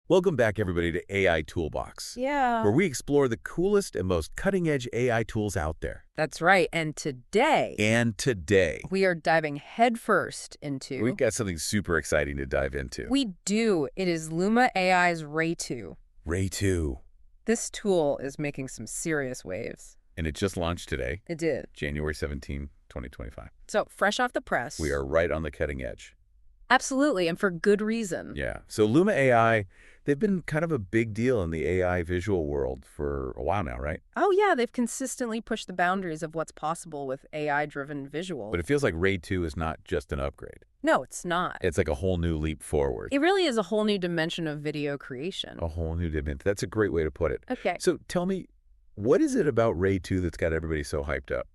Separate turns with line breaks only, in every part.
Welcome back, everybody, to AI ToolBox,
Yeah.
where we explore the coolest and most cutting-edge AI tools out there.
That's right. And today,
And today,
we are diving headfirst into...
we've got something super exciting to dive into.
We do. It is Luma AI's Ray2.
Ray2.
This tool is making some serious waves.
And it just launched today,
It did.
January 17, 2025.
So, fresh off the press.
We are right on the cutting edge.
Absolutely, and for good reason.
Yeah. So Luma AI, they've been kind of a big deal in the AI visual world for a while now, right?
Oh, yeah, they've consistently pushed the boundaries of what's possible with AI-driven visuals.
But it feels like Ray2 is not just an upgrade.
No, it's not.
It's like a whole new leap forward.
It really is a whole new dimension of video creation.
A whole new dimension. That's a great way to put it.
Okay.
So tell me, what is it about Ray2 that's got everybody so hyped up?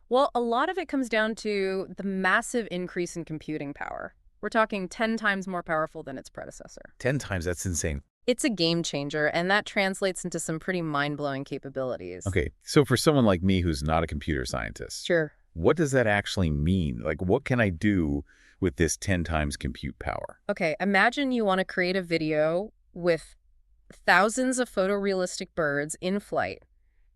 Well, a lot of it comes down to the massive increase in computing power. We're talking 10 times more powerful than its predecessor.
10 times, that's insane.
It's a game changer, and that translates into some pretty mind-blowing capabilities.
Okay, so for someone like me who's not a computer scientist,
Sure.
what does that actually mean? Like, what can I do with this 10 times compute power?
Okay, imagine you want to create a video with thousands of photorealistic birds in flight.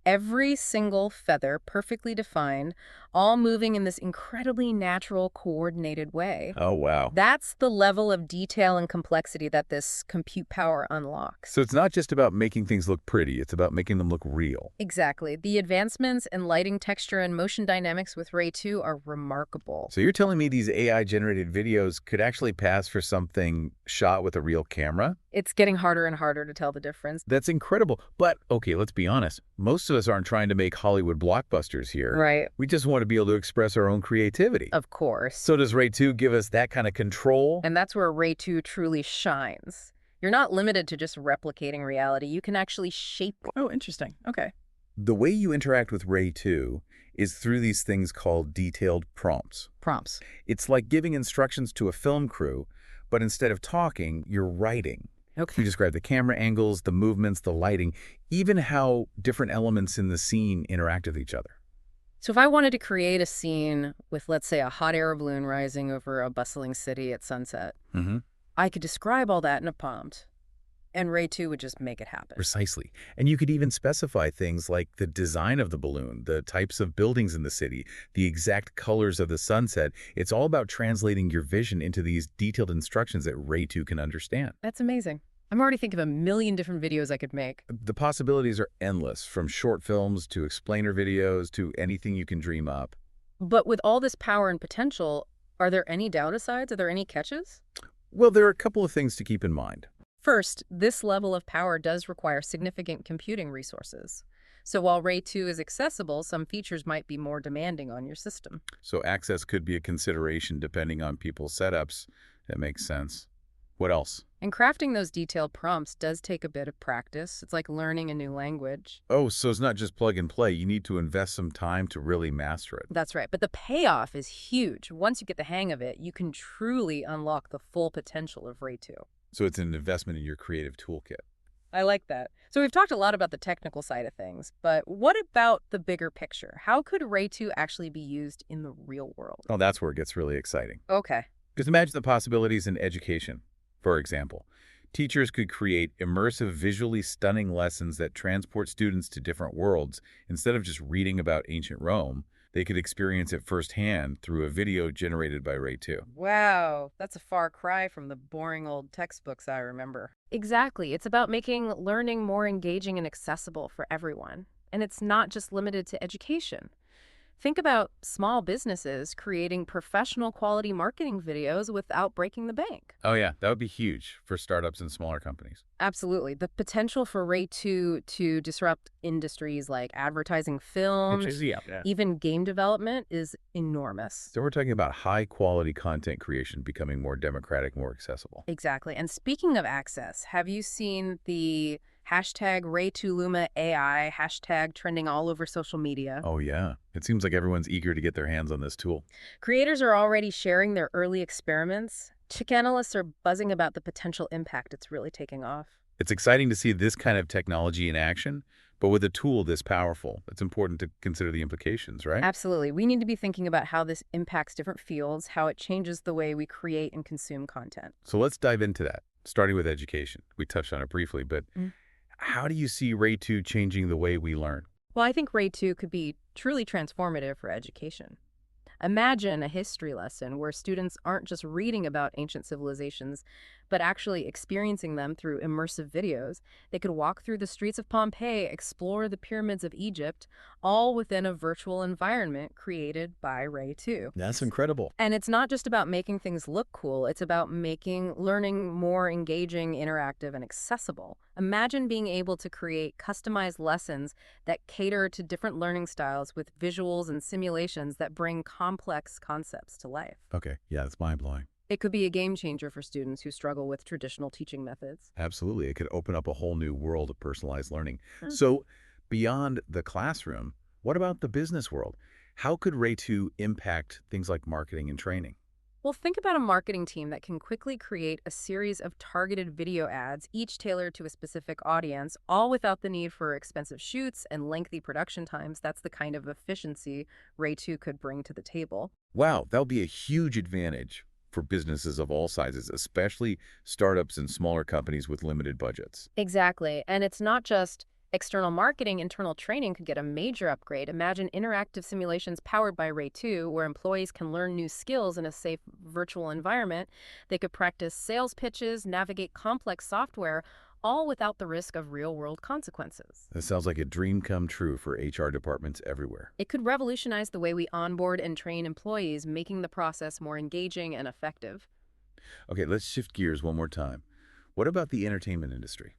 Every single feather perfectly defined, all moving in this incredibly natural, coordinated way.
Oh, wow.
That's the level of detail and complexity that this compute power unlocks.
So it's not just about making things look pretty, it's about making them look real.
Exactly. The advancements in lighting, texture, and motion dynamics with Ray2 are remarkable.
So you're telling me these AI-generated videos could actually pass for something shot with a real camera?
It's getting harder and harder to tell the difference.
That's incredible. But, okay, let's be honest. Most of us aren't trying to make Hollywood blockbusters here.
Right.
We just want to be able to express our own creativity.
Of course.
So does Ray2 give us that kind of control?
And that's where Ray2 truly shines. You're not limited to just replicating reality. You can actually shape it.
Oh, interesting. Okay.
The way you interact with Ray2 is through these things called detailed prompts.
Prompts.
It's like giving instructions to a film crew, but instead of talking, you're writing.
Okay.
You describe the camera angles, the movements, the lighting, even how different elements in the scene interact with each other.
So if I wanted to create a scene with, let's say, a hot air balloon rising over a bustling city at sunset, I could describe all that in a prompt, and Ray2 would just make it happen.
Precisely. And you could even specify things like the design of the balloon, the types of buildings in the city, the exact colors of the sunset. It's all about translating your vision into these detailed instructions that Ray2 can understand.
That's amazing. I'm already thinking of a million different videos I could make.
The possibilities are endless, from short films to explainer videos to anything you can dream up.
But with all this power and potential, are there any downsides? Are there any catches?
Well, there are a couple of things to keep in mind.
First, this level of power does require significant computing resources. So while Ray2 is accessible, some features might be more demanding on your system.
So access could be a consideration depending on people's setups. That makes sense. What else?
And crafting those detailed prompts does take a bit of practice. It's like learning a new language.
Oh, so it's not just plug and play. You need to invest some time to really master it.
That's right. But the payoff is huge. Once you get the hang of it, you can truly unlock the full potential of Ray2.
So it's an investment in your creative toolkit.
I like that. So we've talked a lot about the technical side of things, but what about the bigger picture? How could Ray2 actually be used in the real world?
Oh, that's where it gets really exciting.
Okay.
Because imagine the possibilities in education. For example, teachers could create immersive, visually stunning lessons that transport students to different worlds. Instead of just reading about ancient Rome, they could experience it firsthand through a video generated by Ray2.
Wow, that's a far cry from the boring old textbooks I remember. Exactly. It's about making learning more engaging and accessible for everyone. And it's not just limited to education. Think about small businesses creating professional quality marketing videos without breaking the bank.
Oh yeah, that would be huge for startups and smaller companies.
Absolutely. The potential for Ray2 to disrupt industries like advertising, films, even game development is enormous.
So we're talking about high quality content creation becoming more democratic, more accessible.
Exactly. And speaking of access, have you seen the hashtag Ray2Luma AI hashtag trending all over social media?
Oh yeah, it seems like everyone's eager to get their hands on this tool.
Creators are already sharing their early experiments. Tech analysts are buzzing about the potential impact it's really taking off.
It's exciting to see this kind of technology in action, But with a tool this powerful, it's important to consider the implications, right?
Absolutely. We need to be thinking about how this impacts different fields, how it changes the way we create and consume content.
So let's dive into that, starting with education. We touched on it briefly, but how do you see Ray 2 changing the way we learn?
Well, I think Ray 2 could be truly transformative for education. Imagine a history lesson where students aren't just reading about ancient civilizations, but actually experiencing them through immersive videos. They could walk through the streets of Pompeii, explore the pyramids of Egypt, all within a virtual environment created by Ray 2.
That's incredible.
And it's not just about making things look cool, it's about making learning more engaging, interactive, and accessible. Imagine being able to create customized lessons that cater to different learning styles with visuals and simulations that bring complex concepts to life.
Okay, yeah, that's mind-blowing.
It could be a game changer for students who struggle with traditional teaching methods.
Absolutely. It could open up a whole new world of personalized learning. So beyond the classroom, what about the business world? How could Ray 2 impact things like marketing and training?
Well, think about a marketing team that can quickly create a series of targeted video ads, each tailored to a specific audience, all without the need for expensive shoots and lengthy production times. That's the kind of efficiency Ray 2 could bring to the table.
Wow, that would be a huge advantage for businesses of all sizes, especially startups and smaller companies with limited budgets.
Exactly. And it's not just external marketing, internal training could get a major upgrade. Imagine interactive simulations powered by Ray 2, where employees can learn new skills in a safe virtual environment. They could practice sales pitches, navigate complex software, all without the risk of real-world consequences.
That sounds like a dream come true for HR departments everywhere.
It could revolutionize the way we onboard and train employees, making the process more engaging and effective.
Okay, let's shift gears one more time. What about the entertainment industry?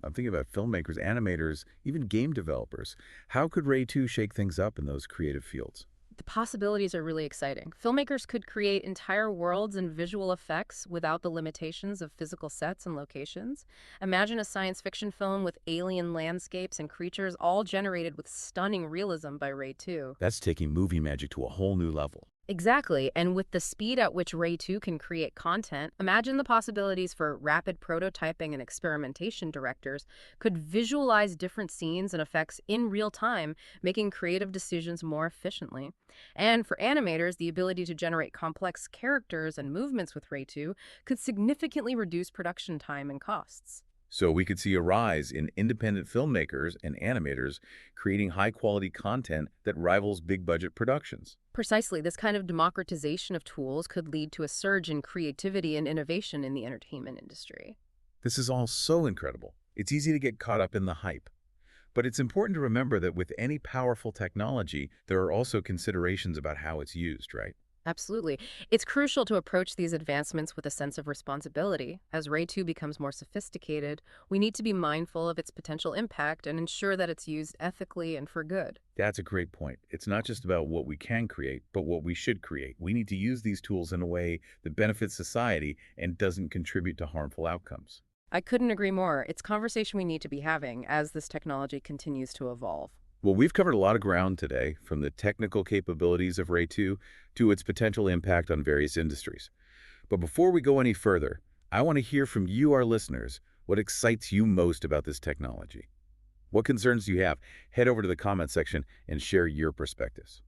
I'm thinking about filmmakers, animators, even game developers. How could Ray 2 shake things up in those creative fields?
The possibilities are really exciting. Filmmakers could create entire worlds and visual effects without the limitations of physical sets and locations. Imagine a science fiction film with alien landscapes and creatures all generated with stunning realism by Ray 2.
That's taking movie magic to a whole new level.
Exactly, and with the speed at which Ray 2 can create content, imagine the possibilities for rapid prototyping and experimentation. Directors could visualize different scenes and effects in real time, making creative decisions more efficiently. And for animators, the ability to generate complex characters and movements with Ray 2 could significantly reduce production time and costs.
So we could see a rise in independent filmmakers and animators creating high-quality content that rivals big-budget productions.
Precisely, this kind of democratization of tools could lead to a surge in creativity and innovation in the entertainment industry.
This is all so incredible. It's easy to get caught up in the hype. But it's important to remember that with any powerful technology, there are also considerations about how it's used, right?
Absolutely. It's crucial to approach these advancements with a sense of responsibility. As Ray 2 becomes more sophisticated, we need to be mindful of its potential impact and ensure that it's used ethically and for good.
That's a great point. It's not just about what we can create, but what we should create. We need to use these tools in a way that benefits society and doesn't contribute to harmful outcomes.
I couldn't agree more. It's a conversation we need to be having as this technology continues to evolve.
Well, we've covered a lot of ground today, from the technical capabilities of Ray 2 to its potential impact on various industries. But before we go any further, I want to hear from you, our listeners, what excites you most about this technology. What concerns do you have? Head over to the comment section and share your perspectives.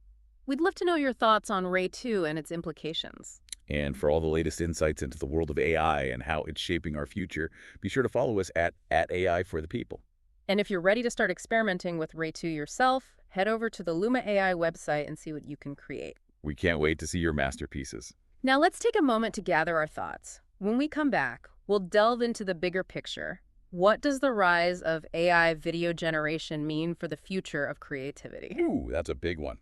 We'd love to know your thoughts on Ray 2 and its implications.
And for all the latest insights into the world of AI and how it's shaping our future, be sure to follow us at AI for the People.
And if you're ready to start experimenting with Ray 2 yourself, head over to the Luma AI website and see what you can create.
We can't wait to see your masterpieces.
Now let's take a moment to gather our thoughts. When we come back, we'll delve into the bigger picture. What does the rise of AI video generation mean for the future of creativity?
Ooh, that's a big one.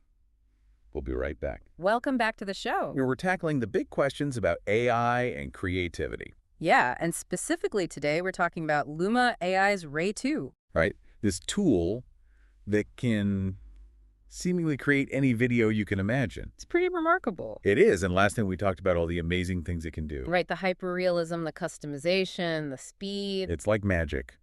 We'll be right back.
Welcome back to the show.
We're tackling the big questions about AI and creativity.
Yeah, and specifically today, we're talking about Luma AI's Ray 2.
Right? This tool that can seemingly create any video you can imagine.
It's pretty remarkable.
It is, and last time we talked about all the amazing things it can do.
Right, the hyperrealism, the customization, the speed.
It's like magic.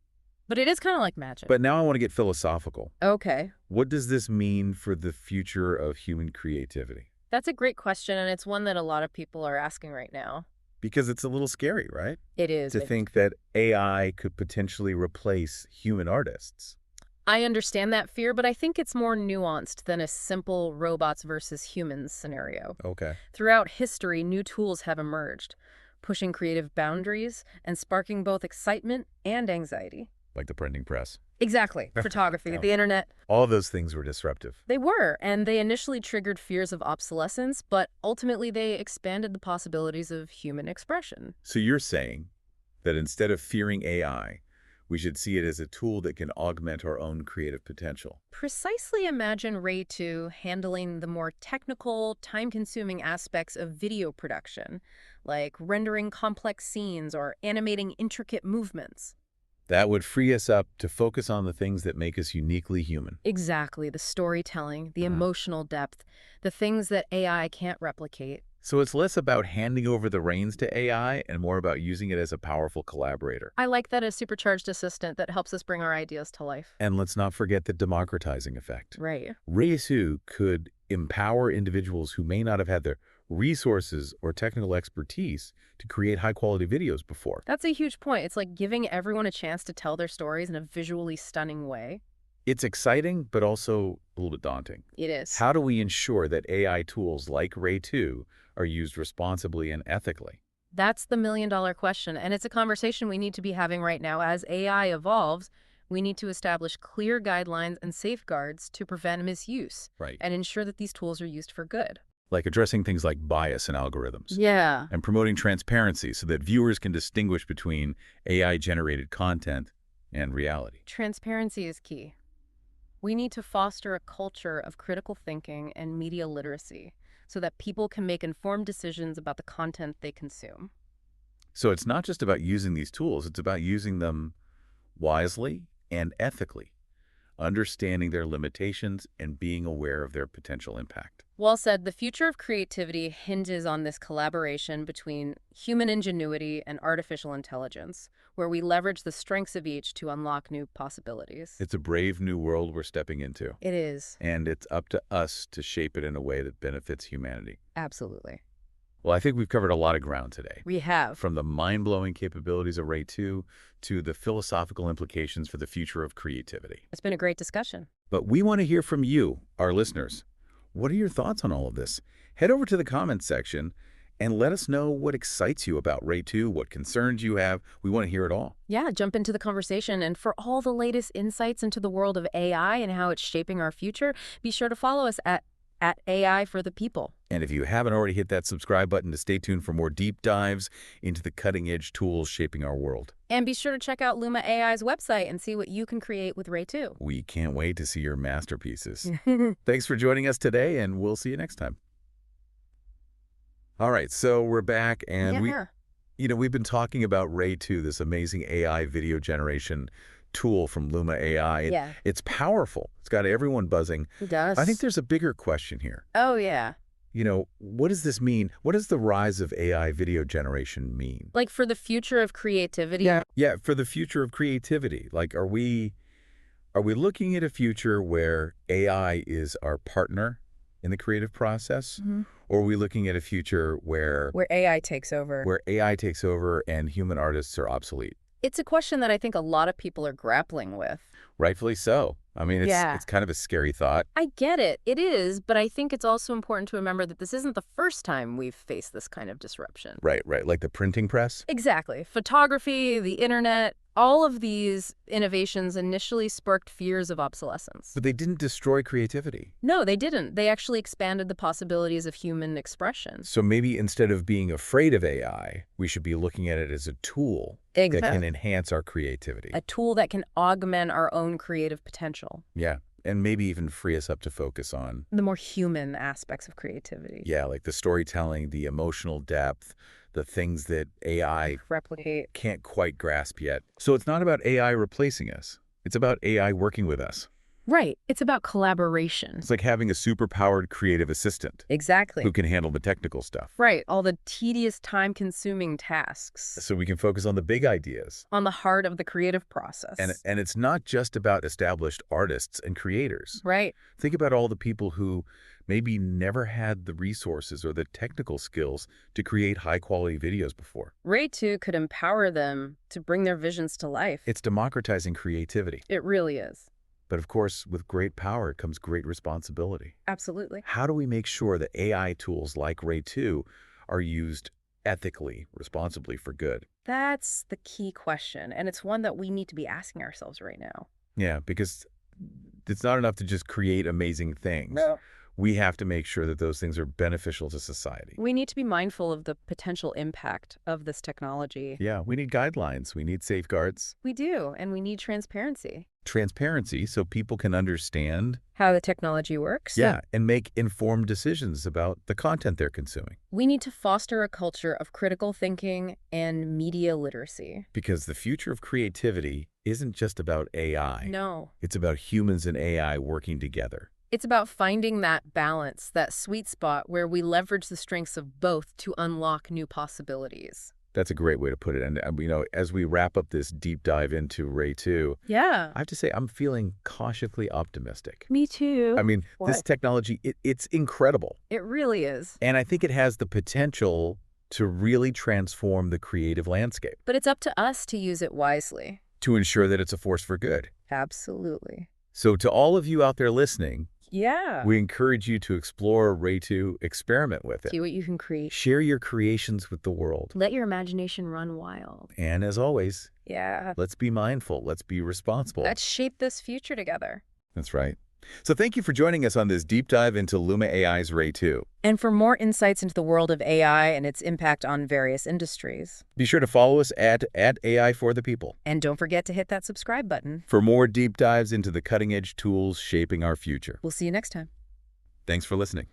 But it is kind of like magic.
But now I want to get philosophical.
Okay.
What does this mean for the future of human creativity?
That's a great question, and it's one that a lot of people are asking right now.
Because it's a little scary, right?
It is.
To think that AI could potentially replace human artists.
I understand that fear, but I think it's more nuanced than a simple robots versus humans scenario.
Okay.
Throughout history, new tools have emerged, pushing creative boundaries and sparking both excitement and anxiety.
Like the printing press.
Exactly. Photography,
Yeah.
the internet.
All those things were disruptive.
They were, and they initially triggered fears of obsolescence, but ultimately they expanded the possibilities of human expression.
So you're saying that instead of fearing AI, we should see it as a tool that can augment our own creative potential.
Precisely imagine Ray 2 handling the more technical, time-consuming aspects of video production, like rendering complex scenes or animating intricate movements.
That would free us up to focus on the things that make us uniquely human.
Exactly, the storytelling, the
Uh-huh.
emotional depth, the things that AI can't replicate.
So it's less about handing over the reins to AI and more about using it as a powerful collaborator.
I like that, a supercharged assistant that helps us bring our ideas to life.
And let's not forget the democratizing effect.
Right.
Ray2 could empower individuals who may not have had the resources or technical expertise to create high-quality videos before.
That's a huge point. It's like giving everyone a chance to tell their stories in a visually stunning way.
It's exciting, but also a little bit daunting.
It is.
How do we ensure that AI tools like Ray2 are used responsibly and ethically?
That's the million-dollar question, and it's a conversation we need to be having right now. As AI evolves, we need to establish clear guidelines and safeguards to prevent misuse
Right.
and ensure that these tools are used for good.
Like addressing things like bias in algorithms.
Yeah.
And promoting transparency so that viewers can distinguish between AI-generated content and reality.
Transparency is key. We need to foster a culture of critical thinking and media literacy so that people can make informed decisions about the content they consume.
So it's not just about using these tools, it's about using them wisely and ethically, understanding their limitations and being aware of their potential impact.
Well said, the future of creativity hinges on this collaboration between human ingenuity and artificial intelligence, where we leverage the strengths of each to unlock new possibilities.
It's a brave new world we're stepping into,
It is.
and it's up to us to shape it in a way that benefits humanity.
Absolutely.
Well, I think we've covered a lot of ground today.
We have.
From the mind-blowing capabilities of Ray2 to the philosophical implications for the future of creativity.
It's been a great discussion.
But we want to hear from you, our listeners. What are your thoughts on all of this? Head over to the comments section and let us know what excites you about Ray2, what concerns you have. We want to hear it all.
Yeah, jump into the conversation. And for all the latest insights into the world of AI and how it's shaping our future, be sure to follow us at AI for the People.
And if you haven't already, hit that subscribe button to stay tuned for more deep dives into the cutting-edge tools shaping our world.
And be sure to check out Luma AI's website and see what you can create with Ray 2.
We can't wait to see your masterpieces. Thanks for joining us today, and we'll see you next time. All right, so we're back, and we've been talking about Ray2, this amazing AI video generation tool from Luma AI.
Yeah.
It's powerful. It's got everyone buzzing.
It does.
I think there's a bigger question here.
Oh, yeah.
What does this mean? What does the rise of AI video generation mean?
Like for the future of creativity?
Yeah, for the future of creativity. Like, are we looking at a future where AI is our partner in the creative process?
Mm-hmm.
Or are we looking at a future where
AI takes over.
where AI takes over and human artists are obsolete?
It's a question that I think a lot of people are grappling with.
Rightfully so. I mean, it's kind of a scary thought.
I get it. It is, but I think it's also important to remember that this isn't the first time we've faced this kind of disruption.
Right. Like the printing press?
Exactly. Photography, the internet, all of these innovations initially sparked fears of obsolescence.
But they didn't destroy creativity.
No, they didn't. They actually expanded the possibilities of human expression.
So maybe instead of being afraid of AI, we should be looking at it as a tool that can enhance our creativity.
A tool that can augment our own creative potential.
Yeah, and maybe even free us up to focus on
the more human aspects of creativity.
Yeah, like the storytelling, the emotional depth, the things that AI
replicate
can't quite grasp yet. So it's not about AI replacing us. It's about AI working with us.
Right. It's about collaboration.
It's like having a superpowered creative assistant.
Exactly.
Who can handle the technical stuff.
Right. All the tedious, time-consuming tasks.
So we can focus on the big ideas.
On the heart of the creative process.
And it's not just about established artists and creators.
Right.
Think about all the people who maybe never had the resources or the technical skills to create high-quality videos before.
Ray2 could empower them to bring their visions to life.
It's democratizing creativity.
It really is.
But of course, with great power comes great responsibility.
Absolutely.
How do we make sure that AI tools like Ray 2 are used ethically, responsibly for good?
That's the key question, and it's one that we need to be asking ourselves right now.
Yeah, because it's not enough to just create amazing things.
No.
We have to make sure that those things are beneficial to society.
We need to be mindful of the potential impact of this technology.
Yeah, we need guidelines. We need safeguards.
We do, and we need transparency.
Transparency so people can understand,
How the technology works?
yeah, and make informed decisions about the content they're consuming.
We need to foster a culture of critical thinking and media literacy.
Because the future of creativity isn't just about AI.
No.
It's about humans and AI working together.
It's about finding that balance, that sweet spot where we leverage the strengths of both to unlock new possibilities.
That's a great way to put it. And, as we wrap up this deep dive into Ray 2,
Yeah.
I have to say I'm feeling cautiously optimistic.
Me too.
I mean, this
What?
technology, it's incredible.
It really is.
And I think it has the potential to really transform the creative landscape,
But it's up to us to use it wisely.
to ensure that it's a force for good.
Absolutely.
So to all of you out there listening,
Yeah.
we encourage you to explore Ray 2, experiment with it.
See what you can create.
Share your creations with the world.
Let your imagination run wild.
And as always,
Yeah.
let's be mindful. Let's be responsible.
Let's shape this future together.
That's right. So thank you for joining us on this deep dive into Luma AI's Ray 2.
And for more insights into the world of AI and its impact on various industries.
Be sure to follow us at AI for the People
And don't forget to hit that subscribe button.
for more deep dives into the cutting-edge tools shaping our future.
We'll see you next time.
Thanks for listening.